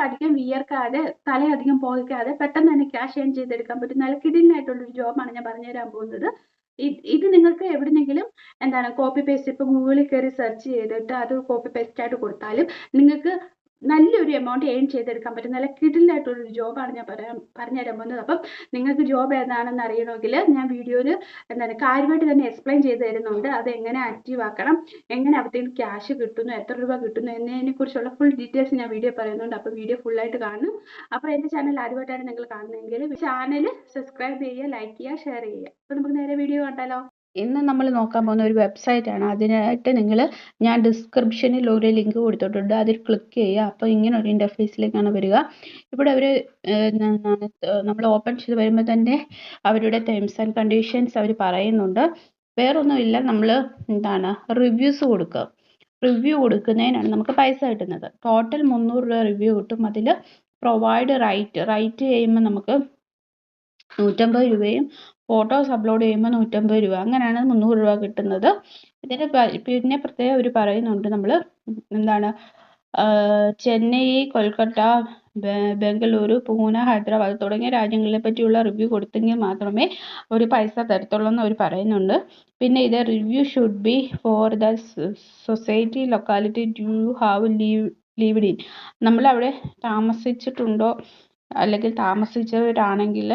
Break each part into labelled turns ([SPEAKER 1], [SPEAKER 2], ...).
[SPEAKER 1] നമുക്ക് അധികം വിയർക്കാതെ തല അധികം പോകാതെ പെട്ടെന്ന് തന്നെ ക്യാഷ് ഏൺ ചെയ്തെടുക്കാൻ പറ്റും. നല്ല കിടിലനായിട്ടുള്ളൊരു ജോബാണ് ഞാൻ പറഞ്ഞു തരാൻ പോകുന്നത്. ഇത് നിങ്ങൾക്ക് എവിടുന്നെങ്കിലും കോപ്പി പേസ്റ്റ് ഇപ്പൊ ഗൂഗിളിൽ കയറി സെർച്ച് ചെയ്തിട്ട് അത് കോപ്പി പേസ്റ്റ് ആയിട്ട് കൊടുത്താലും നിങ്ങൾക്ക് നല്ലൊരു എമൗണ്ട് ഏൺ ചെയ്തെടുക്കാൻ പറ്റും. നല്ല കിടിലായിട്ടുള്ളൊരു ജോബാണ് ഞാൻ പറഞ്ഞുതരാൻ പോകുന്നത്. അപ്പം നിങ്ങൾക്ക് ജോബ് ഏതാണെന്ന് അറിയണമെങ്കിൽ ഞാൻ വീഡിയോയിൽ കാര്യമായിട്ട് തന്നെ എക്സ്പ്ലെയിൻ ചെയ്ത് തരുന്നുണ്ട്. അത് എങ്ങനെ ആക്റ്റീവ് ആക്കണം, എങ്ങനെ അവിടത്തേക്ക് ക്യാഷ് കിട്ടുന്നു, എത്ര രൂപ കിട്ടുന്നു എന്നതിനെ കുറിച്ചുള്ള ഫുൾ ഡീറ്റെയിൽസ് ഞാൻ വീഡിയോ പറയുന്നുണ്ട്. അപ്പോൾ വീഡിയോ ഫുള്ളായിട്ട് കാണണം. അപ്പോൾ എൻ്റെ ചാനൽ ആദ്യമായിട്ടാണ് നിങ്ങൾ കാണുന്നതെങ്കിൽ ചാനൽ സബ്സ്ക്രൈബ് ചെയ്യുക, ലൈക്ക് ചെയ്യുക, ഷെയർ ചെയ്യുക. അപ്പോൾ നമുക്ക് നേരെ വീഡിയോ കണ്ടാലോ. ഇന്ന് നമ്മൾ നോക്കാൻ പോകുന്ന ഒരു വെബ്സൈറ്റ് ആണ്. അതിനായിട്ട് ഞാൻ ഡിസ്ക്രിപ്ഷനിൽ ഒരു ലിങ്ക് കൊടുത്തിട്ടുണ്ട്. അതിൽ ക്ലിക്ക് ചെയ്യുക. അപ്പോൾ ഇങ്ങനെ ഒരു ഇൻ്റർഫേസിലേക്കാണ് വരിക. ഇവിടെ അവർ നമ്മൾ ഓപ്പൺ ചെയ്ത് വരുമ്പോൾ തന്നെ അവരുടെ ടേംസ് ആൻഡ് കണ്ടീഷൻസ് അവർ പറയുന്നുണ്ട്. വേറൊന്നുമില്ല, നമ്മൾ റിവ്യൂസ് കൊടുക്കുക. റിവ്യൂ കൊടുക്കുന്നതിനാണ് നമുക്ക് പൈസ കിട്ടുന്നത്. ടോട്ടൽ 300 രൂപ റിവ്യൂ കിട്ടും. അതിൽ പ്രൊവൈഡ് റൈറ്റ് ചെയ്യുമ്പോൾ നമുക്ക് 150 രൂപയും ഫോട്ടോസ് അപ്ലോഡ് ചെയ്യുമ്പോൾ 150 രൂപ, അങ്ങനെയാണ് 300 രൂപ കിട്ടുന്നത്. ഇതിന് പിന്നെ പ്രത്യേകം അവർ പറയുന്നുണ്ട്, നമ്മൾ ചെന്നൈ, കൊൽക്കത്ത, ബംഗളൂരു, പൂനെ, ഹൈദരാബാദ് തുടങ്ങിയ രാജ്യങ്ങളെ പറ്റിയുള്ള റിവ്യൂ കൊടുത്തെങ്കിൽ മാത്രമേ ഒരു പൈസ തരത്തുള്ളൂ എന്ന് അവർ പറയുന്നുണ്ട്. പിന്നെ ഇത് review should be for the society locality do have lived in. നമ്മളവിടെ താമസിച്ചിട്ടുണ്ടോ അല്ലെങ്കിൽ താമസിച്ചവരാണെങ്കിൽ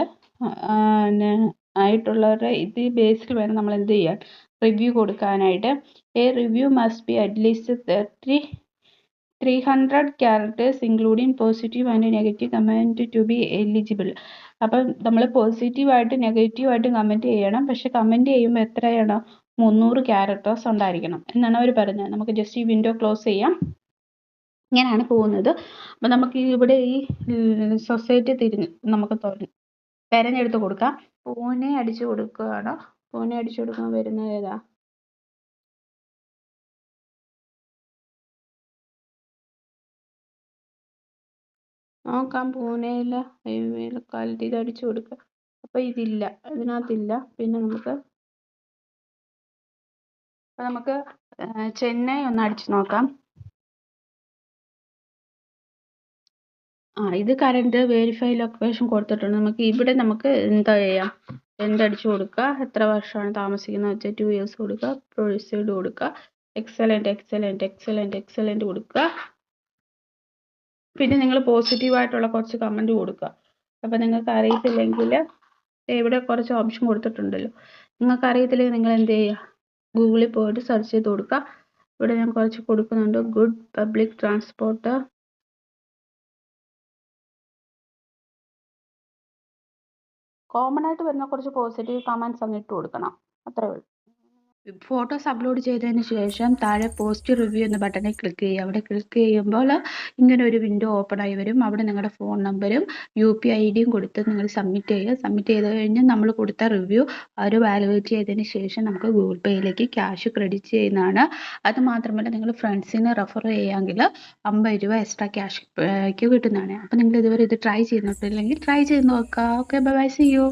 [SPEAKER 1] ആയിട്ടുള്ളവരുടെ ഇത് ബേസിൽ വേണം നമ്മൾ എന്ത് ചെയ്യാൻ, റിവ്യൂ കൊടുക്കാനായിട്ട്. A review must be at least 300 characters including positive and negative comment to be eligible. അപ്പം നമ്മൾ പോസിറ്റീവായിട്ട് നെഗറ്റീവായിട്ട് കമൻറ്റ് ചെയ്യണം. പക്ഷെ കമൻറ്റ് ചെയ്യുമ്പോൾ എത്രയാണ്, 300 characters ഉണ്ടായിരിക്കണം എന്നാണ് അവർ പറഞ്ഞത്. നമുക്ക് ജസ്റ്റ് ഈ വിൻഡോ ക്ലോസ് ചെയ്യാം. ഇങ്ങനെയാണ് പോകുന്നത്. അപ്പം നമുക്ക് ഇവിടെ ഈ സൊസൈറ്റി നമുക്ക് തിരഞ്ഞെടുത്ത് കൊടുക്കാം. പൂനെ അടിച്ചു കൊടുക്കുകയാണ്. പൂനെ അടിച്ചു കൊടുക്കാൻ വരുന്നത് ഏതാ, നോക്കാം. പൂനെയിലെ ലൊക്കാലിറ്റി ഇത് അടിച്ചു കൊടുക്കുക. അപ്പോൾ ഇതില്ല, ഇതിനകത്തില്ല. പിന്നെ നമുക്ക് ചെന്നൈ ഒന്ന് അടിച്ചു നോക്കാം. ഇത് കറണ്ട് വെരിഫൈ ലൊക്കേഷൻ കൊടുത്തിട്ടുണ്ട്. നമുക്ക് എന്താ ചെയ്യാം, എന്തടിച്ചു കൊടുക്കുക, എത്ര വർഷമാണ് താമസിക്കുന്നത് വെച്ചാൽ 2 years കൊടുക്കുക, പ്രൊസീഡ് കൊടുക്കുക, എക്സലൻറ്റ് കൊടുക്കുക. പിന്നെ നിങ്ങൾ പോസിറ്റീവായിട്ടുള്ള കുറച്ച് കമൻറ്റ് കൊടുക്കുക. അപ്പോൾ നിങ്ങൾക്ക് അറിയത്തില്ലെങ്കിൽ ഇവിടെ കുറച്ച് ഓപ്ഷൻ കൊടുത്തിട്ടുണ്ടല്ലോ, നിങ്ങൾക്ക് അറിയത്തില്ലെങ്കിൽ നിങ്ങൾ എന്ത് ചെയ്യുക, ഗൂഗിളിൽ പോയിട്ട് സെർച്ച് ചെയ്ത് കൊടുക്കുക. ഇവിടെ ഞാൻ കുറച്ച് കൊടുക്കുന്നുണ്ട്. ഗുഡ് പബ്ലിക് ട്രാൻസ്പോർട്ട്, കോമൺ ആയിട്ട് വരുന്ന കുറച്ച് പോസിറ്റീവ് കമൻറ്റ്സ് അങ്ങ് ഇട്ട് കൊടുക്കണം, അത്രേ ഉള്ളൂ. ഫോട്ടോസ് അപ്ലോഡ് ചെയ്തതിന് ശേഷം താഴെ പോസ്റ്റ് റിവ്യൂ എന്ന ബട്ടണിൽ ക്ലിക്ക് ചെയ്യുക. അവിടെ ക്ലിക്ക് ചെയ്യുമ്പോൾ ഇങ്ങനെ ഒരു വിൻഡോ ഓപ്പൺ ആയി വരും. അവിടെ നിങ്ങളുടെ ഫോൺ നമ്പരും UPI ID കൊടുത്ത് നിങ്ങൾ സബ്മിറ്റ് ചെയ്യുക. സബ്മിറ്റ് ചെയ്ത് കഴിഞ്ഞ് നമ്മൾ കൊടുത്ത റിവ്യൂ അവർ വാലുവേറ്റ് ചെയ്തതിന് ശേഷം നമുക്ക് ഗൂഗിൾ പേയിലേക്ക് ക്യാഷ് ക്രെഡിറ്റ് ചെയ്യുന്നതാണ്. അത് മാത്രമല്ല, നിങ്ങൾ ഫ്രണ്ട്സിനെ റെഫർ ചെയ്യുകയാണെങ്കിൽ 50 രൂപ എക്സ്ട്രാ ക്യാഷ് കിട്ടുന്നതാണ്. അപ്പോൾ നിങ്ങൾ ഇതുവരെ ഇത് ട്രൈ ചെയ്യുന്നില്ലെങ്കിൽ ട്രൈ ചെയ്ത് നോക്കുക. Okay, bye, see U.